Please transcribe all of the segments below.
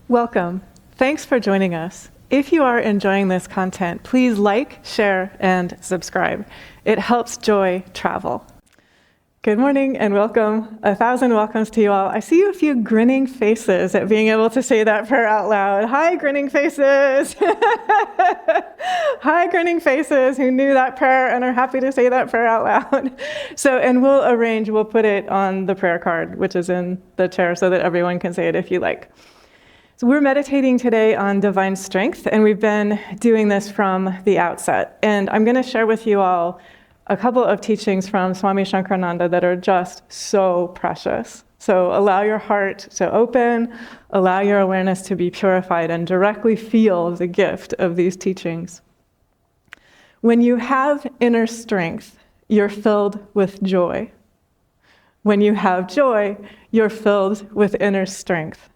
Welcome. Thanks for joining us. If you are enjoying this content, please like, share, and subscribe. It helps joy travel. Good morning and welcome. 1,000 welcomes to you all. I see a few grinning faces at being able to say that prayer out loud. Hi, grinning faces. Hi, grinning faces who knew that prayer and are happy to say that prayer out loud. And we'll put it on the prayer card, which is in the chair so that everyone can say it if you like. So we're meditating today on divine strength, and we've been doing this from the outset. And I'm going to share with you all a couple of teachings from Swami Nityananda that are just so precious. So allow your heart to open, allow your awareness to be purified, and directly feel the gift of these teachings. When you have inner strength, you're filled with joy. When you have joy, you're filled with inner strength.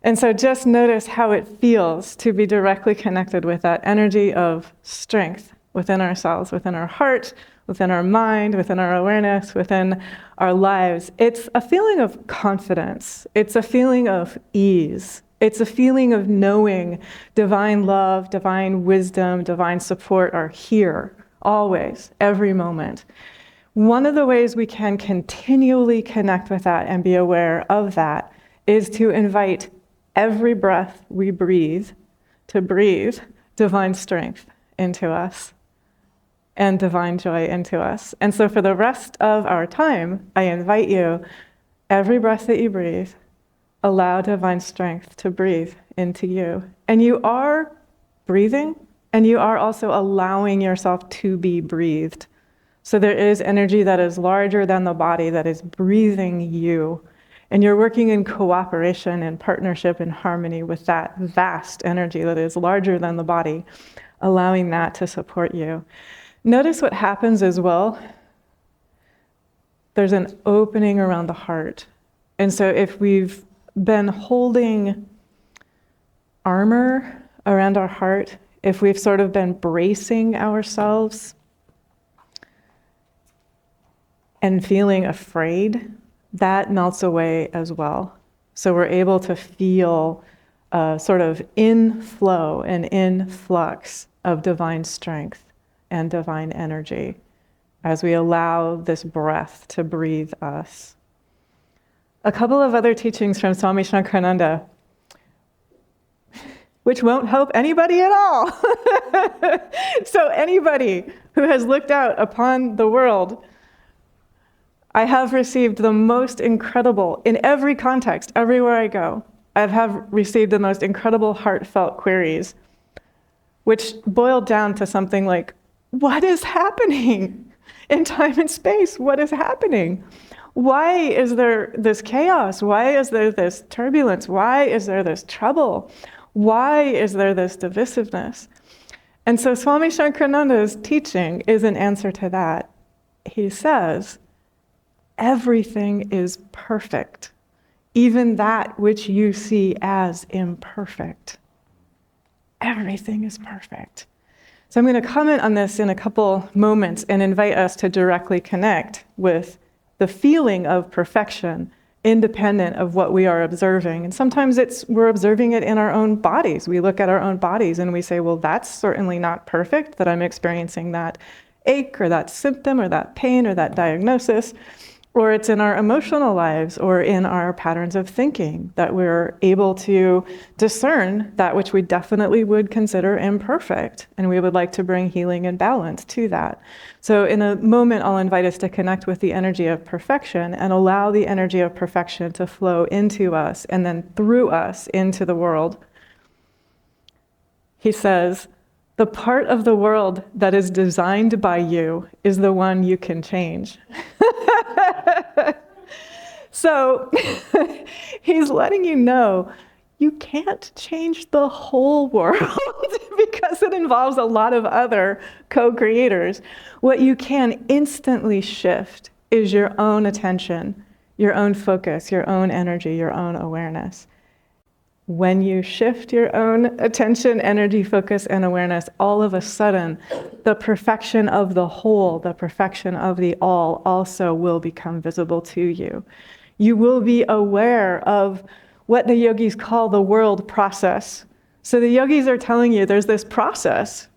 And so just notice how it feels to be directly connected with that energy of strength within ourselves, within our heart, within our mind, within our awareness, within our lives. It's a feeling of confidence. It's a feeling of ease. It's a feeling of knowing divine love, divine wisdom, divine support are here, always, every moment. One of the ways we can continually connect with that and be aware of that is to invite every breath we breathe to breathe divine strength into us and divine joy into us. And so for the rest of our time, I invite you, every breath that you breathe, allow divine strength to breathe into you. And you are breathing, and you are also allowing yourself to be breathed. So there is energy that is larger than the body that is breathing you. And you're working in cooperation and partnership and harmony with that vast energy that is larger than the body, allowing that to support you. Notice what happens as well. There's an opening around the heart. And so if we've been holding armor around our heart, if we've sort of been bracing ourselves and feeling afraid, that melts away as well. So we're able to feel a sort of inflow and influx of divine strength and divine energy as we allow this breath to breathe us. A couple of other teachings from Swami Nityananda, which won't help anybody at all. So anybody who has looked out upon the world, I have received the most incredible, in every context, everywhere I go, I have received the most incredible heartfelt queries, which boiled down to something like, what is happening in time and space? What is happening? Why is there this chaos? Why is there this turbulence? Why is there this trouble? Why is there this divisiveness? And so Swami Nityananda's teaching is an answer to that. He says, everything is perfect, even that which you see as imperfect. Everything is perfect. So I'm going to comment on this in a couple moments and invite us to directly connect with the feeling of perfection independent of what we are observing. And sometimes we're observing it in our own bodies. We look at our own bodies and we say, well, that's certainly not perfect that I'm experiencing that ache or that symptom or that pain or that diagnosis. Or it's in our emotional lives or in our patterns of thinking that we're able to discern that which we definitely would consider imperfect. And we would like to bring healing and balance to that. So in a moment, I'll invite us to connect with the energy of perfection and allow the energy of perfection to flow into us and then through us into the world. He says, the part of the world that is designed by you is the one you can change. So he's letting you know you can't change the whole world because it involves a lot of other co-creators. What you can instantly shift is your own attention, your own focus, your own energy, your own awareness. When you shift your own attention, energy, focus, and awareness, all of a sudden, the perfection of the whole, the perfection of the all also will become visible to you. You will be aware of what the yogis call the world process. So the yogis are telling you there's this process,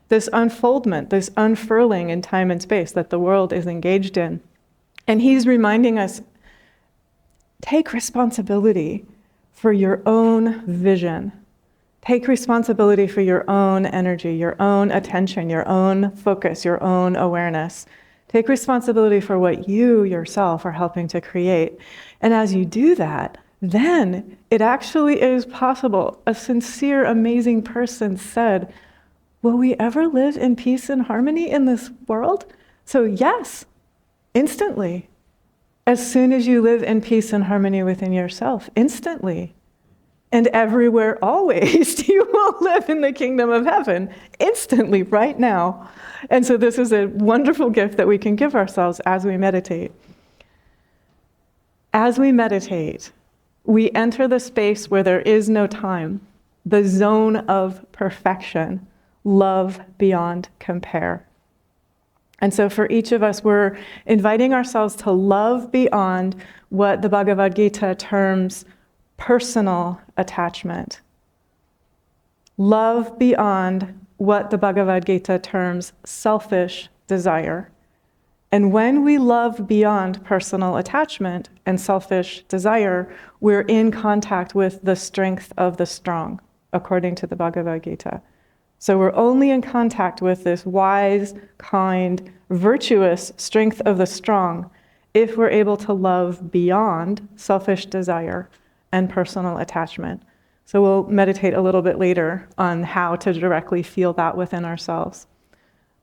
this unfoldment, this unfurling in time and space that the world is engaged in. And he's reminding us, take responsibility for your own vision. Take responsibility for your own energy, your own attention, your own focus, your own awareness. Take responsibility for what you yourself are helping to create. And as you do that, then it actually is possible. A sincere, amazing person said, will we ever live in peace and harmony in this world? So yes, instantly. As soon as you live in peace and harmony within yourself, instantly. And everywhere, always, you will live in the kingdom of heaven, instantly, right now. And so this is a wonderful gift that we can give ourselves as we meditate. As we meditate, we enter the space where there is no time, the zone of perfection, love beyond compare. And so for each of us, we're inviting ourselves to love beyond what the Bhagavad Gita terms personal attachment. Love beyond what the Bhagavad Gita terms selfish desire. And when we love beyond personal attachment and selfish desire, we're in contact with the strength of the strong, according to the Bhagavad Gita. So we're only in contact with this wise, kind, virtuous strength of the strong if we're able to love beyond selfish desire and personal attachment. So we'll meditate a little bit later on how to directly feel that within ourselves.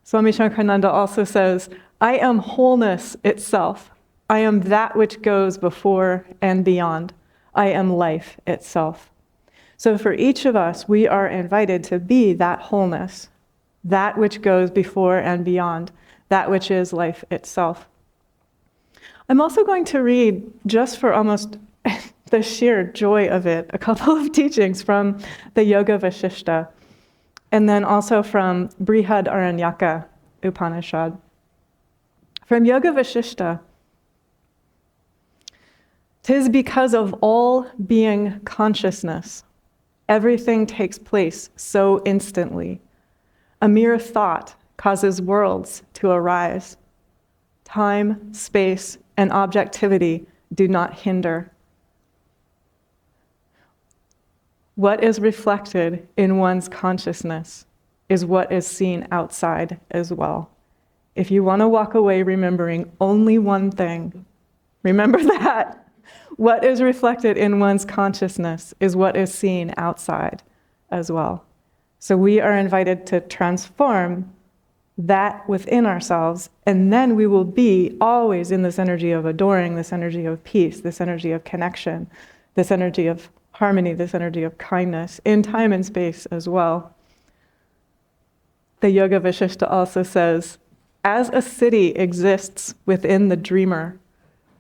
Swami Nityananda also says, I am wholeness itself. I am that which goes before and beyond. I am life itself. So for each of us, we are invited to be that wholeness, that which goes before and beyond, that which is life itself. I'm also going to read, just for almost the sheer joy of it, a couple of teachings from the Yoga Vasishta, and then also from Brihad Aranyaka Upanishad. From Yoga Vasishta, 'tis because of all being consciousness, everything takes place so instantly. A mere thought causes worlds to arise. Time, space, and objectivity do not hinder. What is reflected in one's consciousness is what is seen outside as well. If you want to walk away remembering only one thing, remember that. What is reflected in one's consciousness is what is seen outside as well. So we are invited to transform that within ourselves, and then we will be always in this energy of adoring, this energy of peace, this energy of connection, this energy of harmony, this energy of kindness, in time and space as well. The Yoga Vasishta also says, as a city exists within the dreamer,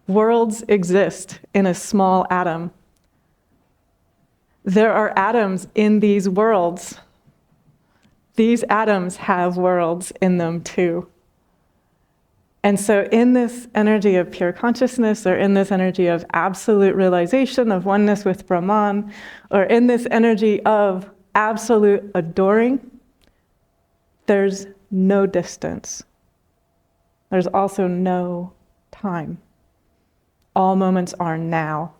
worlds exist in a small atom. There are atoms in these worlds. These atoms have worlds in them too. And so in this energy of pure consciousness, or in this energy of absolute realization of oneness with Brahman, or in this energy of absolute adoring, there's no distance. There's also no time. All moments are now.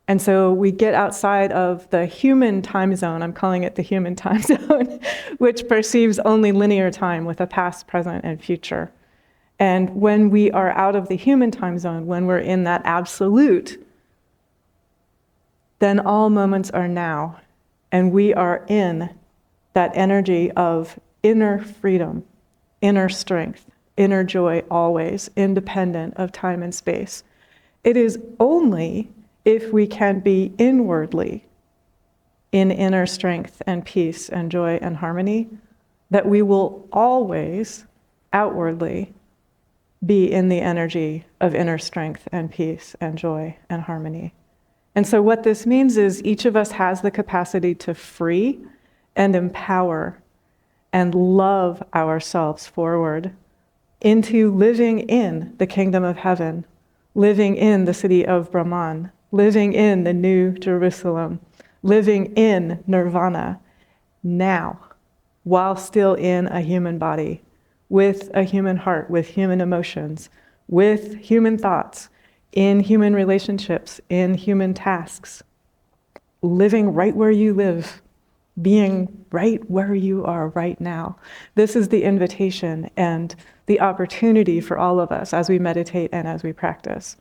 And so we get outside of the human time zone, I'm calling it the human time zone, which perceives only linear time with a past, present, and future. And when we are out of the human time zone, when we're in that absolute, then all moments are now. And we are in that energy of inner freedom, inner strength, inner joy always, independent of time and space. It is only if we can be inwardly in inner strength and peace and joy and harmony that we will always outwardly be in the energy of inner strength and peace and joy and harmony. And so what this means is each of us has the capacity to free and empower and love ourselves forward into living in the kingdom of heaven, living in the city of Brahman, living in the New Jerusalem, living in nirvana now, while still in a human body, with a human heart, with human emotions, with human thoughts, in human relationships, in human tasks, living right where you live, being right where you are right now. This is the invitation and the opportunity for all of us as we meditate and as we practice.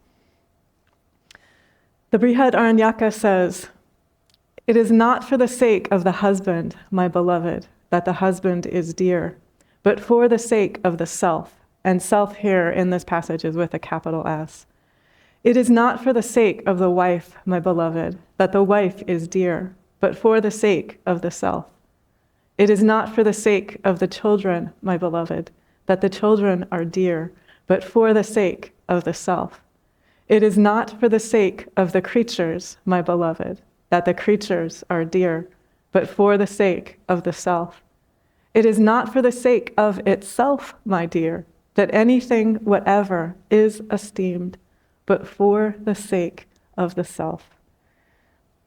The Brihad Aranyaka says, "It is not for the sake of the husband, my beloved, that the husband is dear, but for the sake of the self." And self here in this passage is with a capital S. "It is not for the sake of the wife, my beloved, that the wife is dear, but for the sake of the self. It is not for the sake of the children, my beloved, that the children are dear, but for the sake of the self. It is not for the sake of the creatures, my beloved, that the creatures are dear, but for the sake of the self. It is not for the sake of itself, my dear, that anything whatever is esteemed, but for the sake of the self."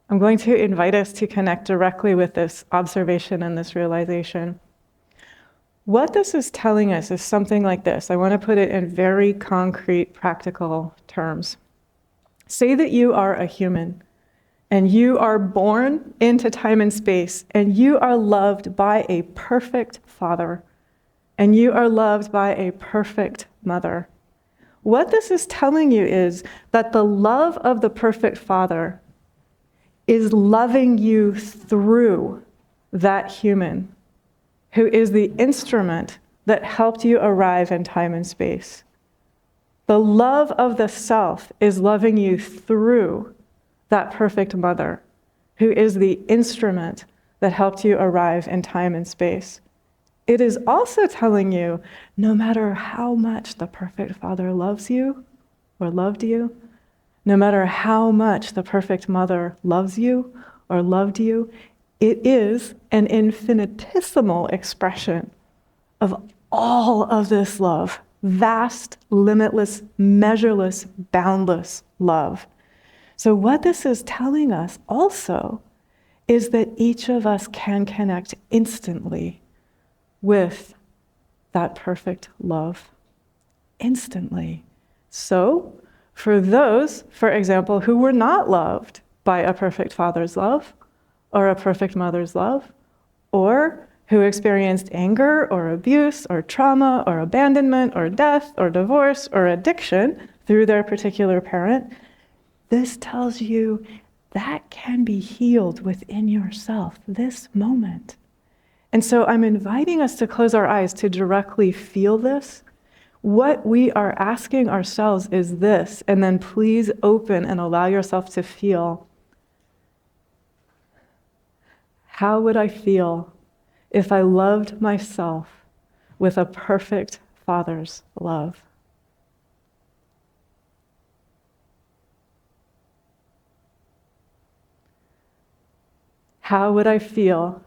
I'm going to invite us to connect directly with this observation and this realization. What this is telling us is something like this. I want to put it in very concrete, practical terms. Say that you are a human, and you are born into time and space, and you are loved by a perfect father, and you are loved by a perfect mother. What this is telling you is that the love of the perfect father is loving you through that human who is the instrument that helped you arrive in time and space. The love of the self is loving you through that perfect mother who is the instrument that helped you arrive in time and space. It is also telling you, no matter how much the perfect father loves you or loved you, no matter how much the perfect mother loves you or loved you, it is an infinitesimal expression of all of this love, vast, limitless, measureless, boundless love. So what this is telling us also is that each of us can connect instantly with that perfect love. Instantly. So, for those, for example, who were not loved by a perfect father's love, or a perfect mother's love, or who experienced anger or abuse or trauma or abandonment or death or divorce or addiction through their particular parent, this tells you that can be healed within yourself this moment. And so I'm inviting us to close our eyes to directly feel this. What we are asking ourselves is this, and then please open and allow yourself to feel. How would I feel if I loved myself with a perfect father's love? How would I feel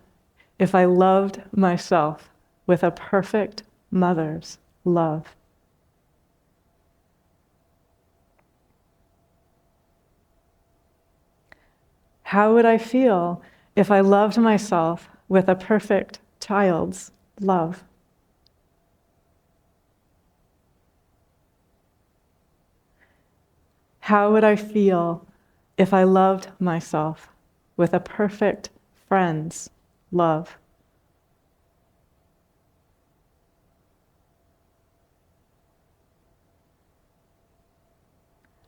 if I loved myself with a perfect mother's love? How would I feel if I loved myself with a perfect child's love? How would I feel if I loved myself with a perfect friend's love?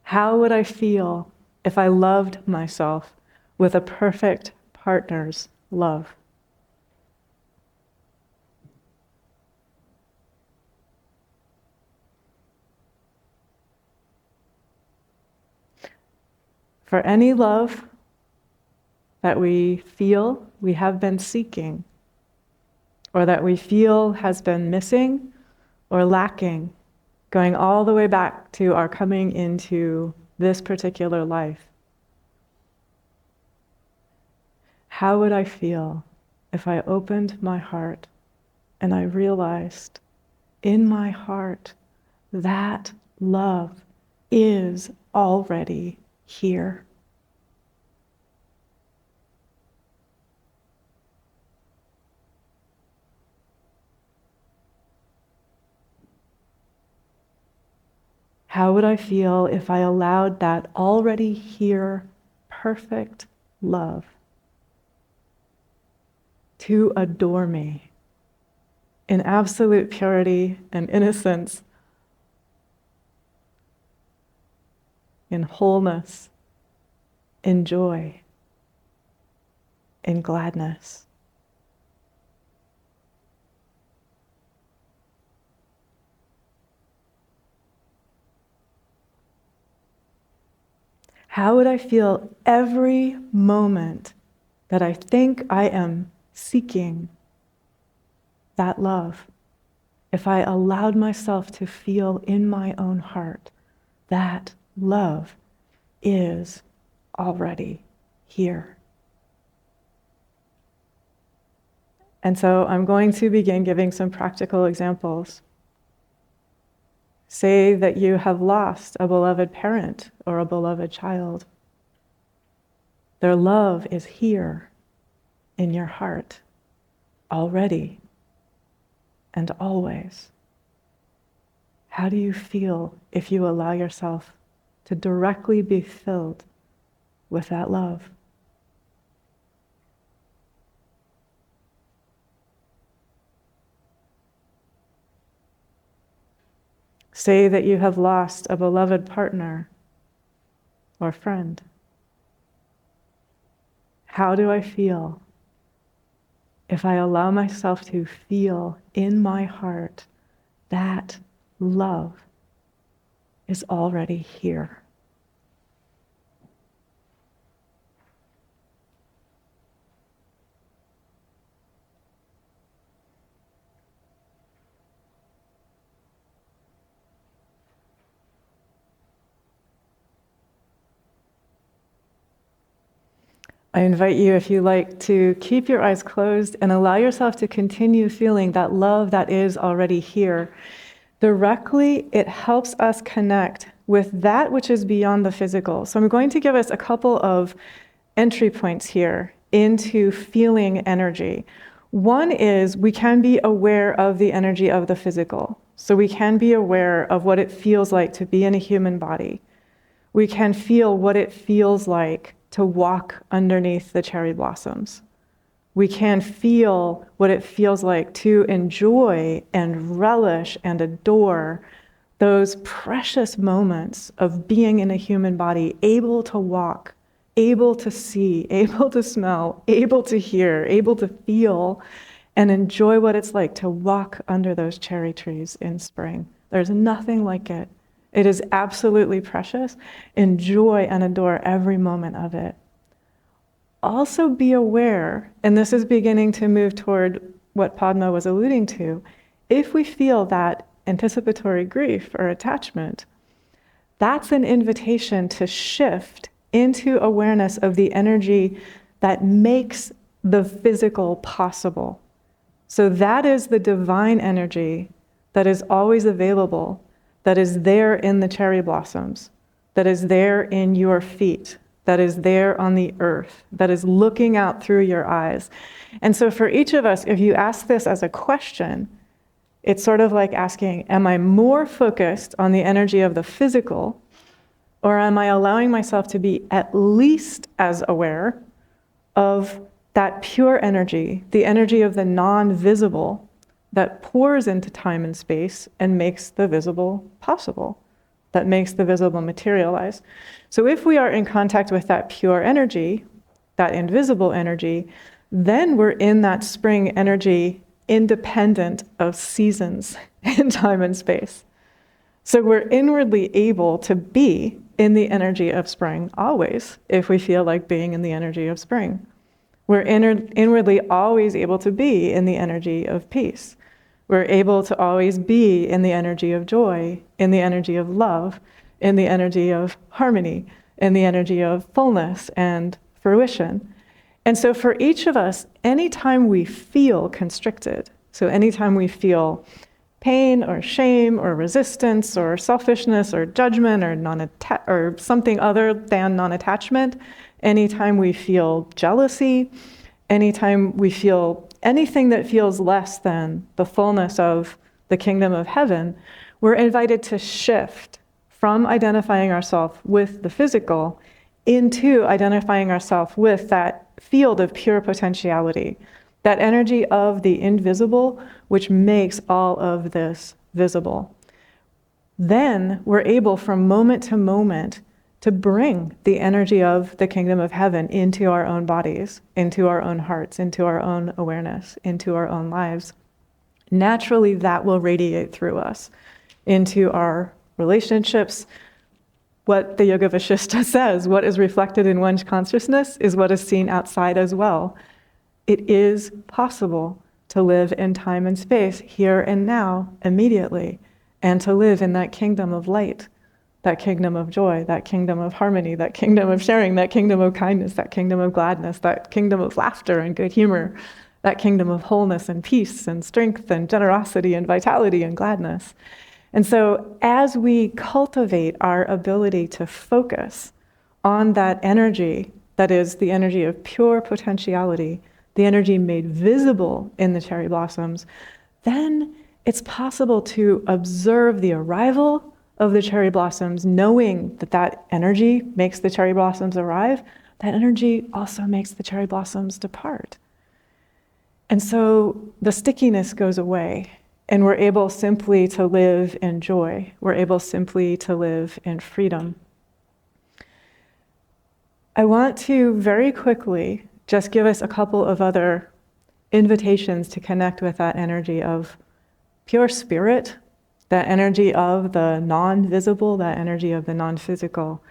How would I feel if I loved myself with a perfect partner's love? For any love that we feel we have been seeking, or that we feel has been missing or lacking, going all the way back to our coming into this particular life, how would I feel if I opened my heart and I realized in my heart that love is already here? How would I feel if I allowed that already here perfect love to adore me in absolute purity and innocence, in wholeness, in joy, in gladness? How would I feel every moment that I think I am seeking that love if I allowed myself to feel in my own heart that love is already here? And so I'm going to begin giving some practical examples. Say that you have lost a beloved parent or a beloved child. Their love is here in your heart already and always. How do you feel if you allow yourself to directly be filled with that love? Say that you have lost a beloved partner or friend. How do I feel if I allow myself to feel in my heart that love is already here? I invite you, if you like, to keep your eyes closed and allow yourself to continue feeling that love that is already here. Directly, it helps us connect with that which is beyond the physical. So I'm going to give us a couple of entry points here into feeling energy. One is we can be aware of the energy of the physical. So we can be aware of what it feels like to be in a human body. We can feel what it feels like to walk underneath the cherry blossoms. We can feel what it feels like to enjoy and relish and adore those precious moments of being in a human body, able to walk, able to see, able to smell, able to hear, able to feel, and enjoy what it's like to walk under those cherry trees in spring. There's nothing like it. It is absolutely precious. Enjoy and adore every moment of it. Also be aware, and this is beginning to move toward what Padma was alluding to, if we feel that anticipatory grief or attachment, that's an invitation to shift into awareness of the energy that makes the physical possible. So that is the divine energy that is always available, that is there in the cherry blossoms, that is there in your feet, that is there on the earth, that is looking out through your eyes. And so for each of us, if you ask this as a question, it's sort of like asking, am I more focused on the energy of the physical, or am I allowing myself to be at least as aware of that pure energy, the energy of the non-visible, that pours into time and space and makes the visible possible, that makes the visible materialize? So if we are in contact with that pure energy, that invisible energy, then we're in that spring energy independent of seasons in time and space. So we're inwardly able to be in the energy of spring always, if we feel like being in the energy of spring. We're inwardly always able to be in the energy of peace. We're able to always be in the energy of joy, in the energy of love, in the energy of harmony, in the energy of fullness and fruition. And so for each of us, anytime we feel constricted, so anytime we feel pain or shame or resistance or selfishness or judgment or something other than non-attachment, anytime we feel jealousy, anytime we feel anything that feels less than the fullness of the kingdom of heaven, we're invited to shift from identifying ourselves with the physical into identifying ourselves with that field of pure potentiality, that energy of the invisible, which makes all of this visible. Then we're able from moment to moment to bring the energy of the kingdom of heaven into our own bodies, into our own hearts, into our own awareness, into our own lives. Naturally, that will radiate through us into our relationships. What the Yoga Vashishta says, what is reflected in one's consciousness is what is seen outside as well. It is possible to live in time and space, here and now, immediately, and to live in that kingdom of light, that kingdom of joy, that kingdom of harmony, that kingdom of sharing, that kingdom of kindness, that kingdom of gladness, that kingdom of laughter and good humor, that kingdom of wholeness and peace and strength and generosity and vitality and gladness. And so as we cultivate our ability to focus on that energy, that is the energy of pure potentiality, the energy made visible in the cherry blossoms, then it's possible to observe the arrival of the cherry blossoms, knowing that that energy makes the cherry blossoms arrive. That energy also makes the cherry blossoms depart. And so the stickiness goes away, and we're able simply to live in joy. We're able simply to live in freedom. I want to very quickly just give us a couple of other invitations to connect with that energy of pure spirit, that energy of the non-visible, that energy of the non-physical.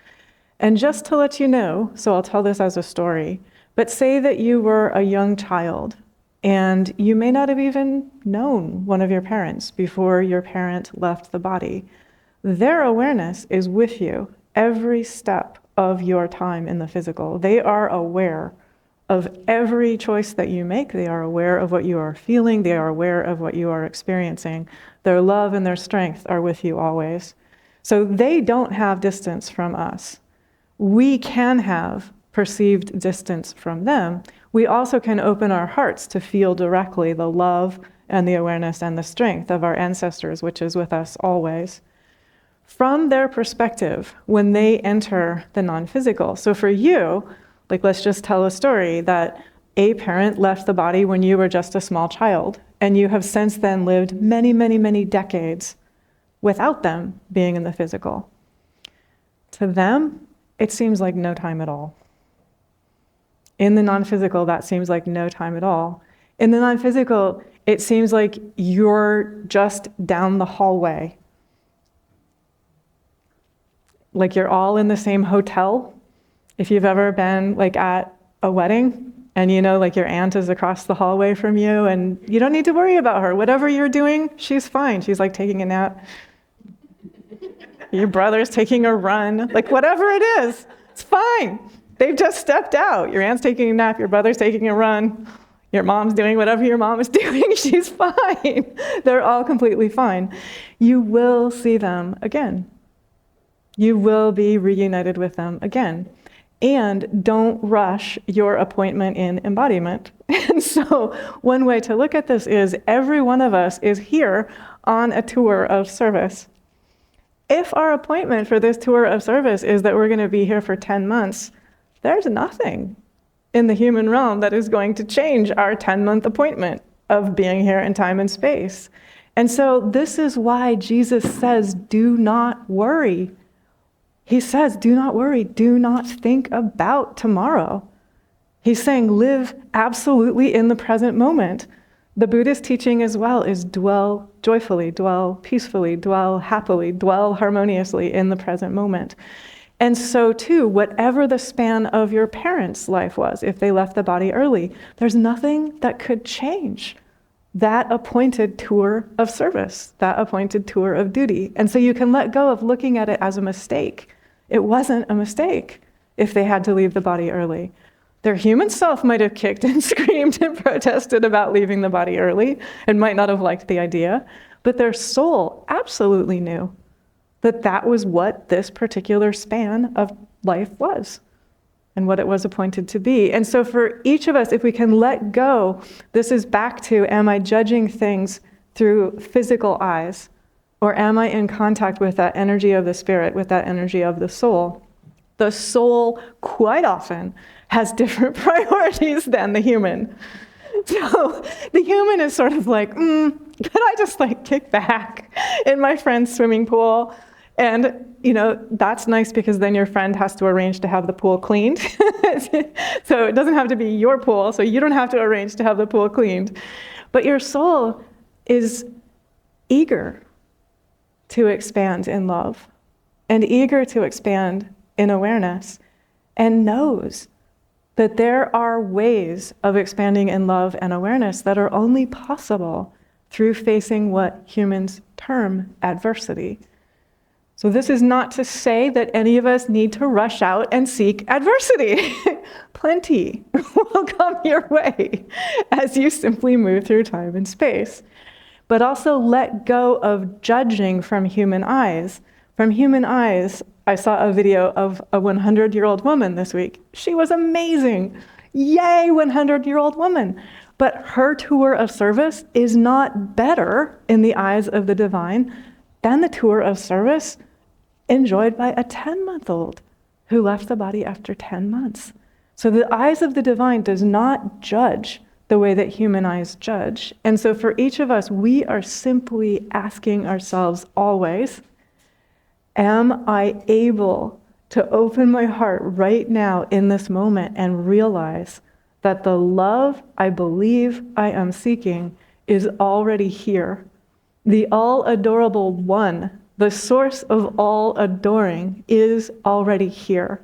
And just to let you know, so I'll tell this as a story, but say that you were a young child and you may not have even known one of your parents before your parent left the body. Their awareness is with you every step of your time in the physical. They are aware of every choice that you make. They are aware of what you are feeling. They are aware of what you are experiencing. Their love and their strength are with you always. So they don't have distance from us. We can have perceived distance from them. We also can open our hearts to feel directly the love and the awareness and the strength of our ancestors, which is with us always. From their perspective, when they enter the non-physical. So for you, like, let's just tell a story that a parent left the body when you were just a small child, and you have since then lived many, many, many decades without them being in the physical. To them, it seems like no time at all. In the non-physical, that seems like no time at all. In the non-physical, it seems like you're just down the hallway. Like you're all in the same hotel. If you've ever been like at a wedding and you know like your aunt is across the hallway from you and you don't need to worry about her. Whatever you're doing, she's fine. She's like taking a nap. Your brother's taking a run. Like whatever it is, it's fine. They've just stepped out. Your aunt's taking a nap. Your brother's taking a run. Your mom's doing whatever your mom is doing. She's fine. They're all completely fine. You will see them again. You will be reunited with them again. And don't rush your appointment in embodiment. And so one way to look at this is every one of us is here on a tour of service. If our appointment for this tour of service is that we're going to be here for 10 months, there's nothing in the human realm that is going to change our 10-month appointment of being here in time and space. And so this is why Jesus says, do not worry. He says, do not worry, do not think about tomorrow. He's saying, live absolutely in the present moment. The Buddhist teaching as well is dwell joyfully, dwell peacefully, dwell happily, dwell harmoniously in the present moment. And so too, whatever the span of your parents' life was, if they left the body early, there's nothing that could change that appointed tour of service, that appointed tour of duty. And so you can let go of looking at it as a mistake. It wasn't a mistake if they had to leave the body early. Their human self might have kicked and screamed and protested about leaving the body early and might not have liked the idea, but their soul absolutely knew that that was what this particular span of life was and what it was appointed to be. And so for each of us, if we can let go, this is back to, am I judging things through physical eyes? Or am I in contact with that energy of the spirit, with that energy of the soul? The soul quite often has different priorities than the human. So the human is sort of like, could I just like kick back in my friend's swimming pool? And, that's nice because then your friend has to arrange to have the pool cleaned. So it doesn't have to be your pool, so you don't have to arrange to have the pool cleaned. But your soul is eager to expand in love and eager to expand in awareness, and knows that there are ways of expanding in love and awareness that are only possible through facing what humans term adversity. So this is not to say that any of us need to rush out and seek adversity. Plenty will come your way as you simply move through time and space. But also let go of judging from human eyes. From human eyes, I saw a video of a 100-year-old woman this week. She was amazing. Yay, 100-year-old woman. But her tour of service is not better in the eyes of the divine than the tour of service enjoyed by a 10-month-old who left the body after 10 months. So the eyes of the divine does not judge the way that human eyes judge. And so for each of us, we are simply asking ourselves always, am I able to open my heart right now in this moment and realize that the love I believe I am seeking is already here? The all-adorable one, the source of all adoring, is already here.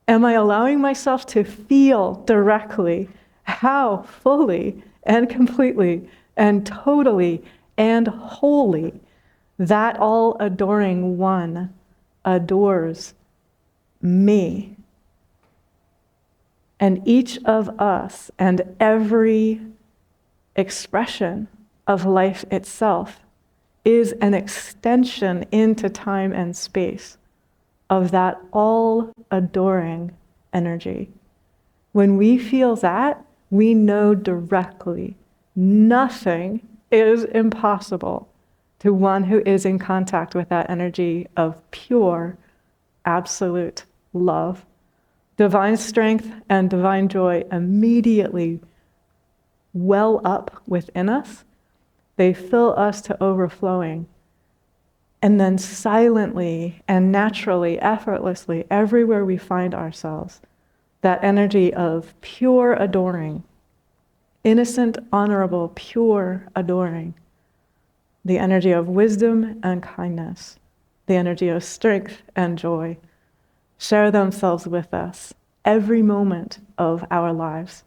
Am I allowing myself to feel directly how fully and completely and totally and wholly that all-adoring one adores me? And each of us and every expression of life itself is an extension into time and space of that all-adoring energy. When we feel that, we know directly nothing is impossible to one who is in contact with that energy of pure, absolute love. Divine strength and divine joy immediately well up within us. They fill us to overflowing. And then silently and naturally, effortlessly, everywhere we find ourselves, that energy of pure adoring, innocent, honorable, pure adoring, the energy of wisdom and kindness, the energy of strength and joy, share themselves with us every moment of our lives,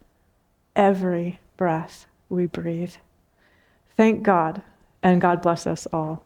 every breath we breathe. Thank God, and God bless us all.